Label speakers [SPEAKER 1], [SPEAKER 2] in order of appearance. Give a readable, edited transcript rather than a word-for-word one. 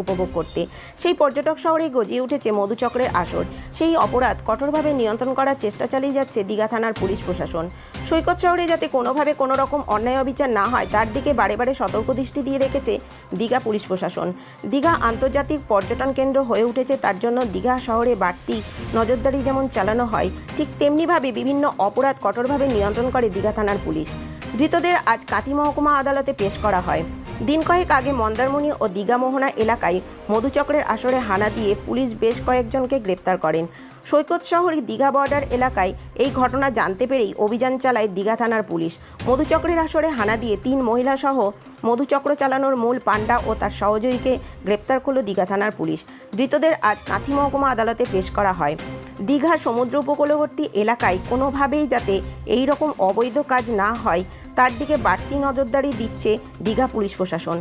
[SPEAKER 1] উপভোগ করতে। সেই পর্যটক শহরেই গজিয়ে উঠেছে মধুচক্রের আসর। সেই অপরাধ কঠোরভাবে নিয়ন্ত্রণ করার চেষ্টা চালিয়ে যাচ্ছে দীঘা থানার পুলিশ প্রশাসন। সৈকত শহরে যাতে কোনোভাবে কোনো রকম অন্যায় অবিচার না হয় তার দিকে বারে বারে সতর্ক দৃষ্টি দিয়ে রেখেছে দীঘা পুলিশ প্রশাসন। দীঘা আন্তর্জাতিক পর্যটন কেন্দ্র হয়ে উঠেছে, তার জন্য দীঘা শহরে বাড়তি নজরদারি যেমন চালানো হয়, ঠিক তেমনিভাবে বিভিন্ন অপরাধ কঠোরভাবে নিয়ন্ত্রণ করে দীঘা থানার পুলিশ। ধৃতদের আজ কাঁথি মহকুমা আদালতে পেশ করা হয়। দিন কয়েক আগে মন্দারমণি ও দীঘা মোহনা এলাকায় মধুচক্রের আসরে হানা দিয়ে পুলিশ বেশ কয়েকজনকে গ্রেপ্তার করেন। সৈকত শহরের দীঘা বর্ডার এলাকায় এই ঘটনা জানতে পেরেই অভিযান চালায় দীঘা থানার পুলিশ। মধুচক্রের আসরে হানা দিয়ে 3 মহিলা সহ মধুচক্র চালানোর মূল পাণ্ডা ও তার সহযোগীকে গ্রেপ্তার করল দীঘা থানার পুলিশ। ধৃতদের আজ কাঁথি মহকুমা আদালতে পেশ করা হয়। দীঘা সমুদ্র উপকূলবর্তী এলাকায় কোনোভাবেই যাতে এই রকম অবৈধ কাজ না হয় তার দিকে বাড়তি নজরদারি দিচ্ছে দীঘা পুলিশ প্রশাসন।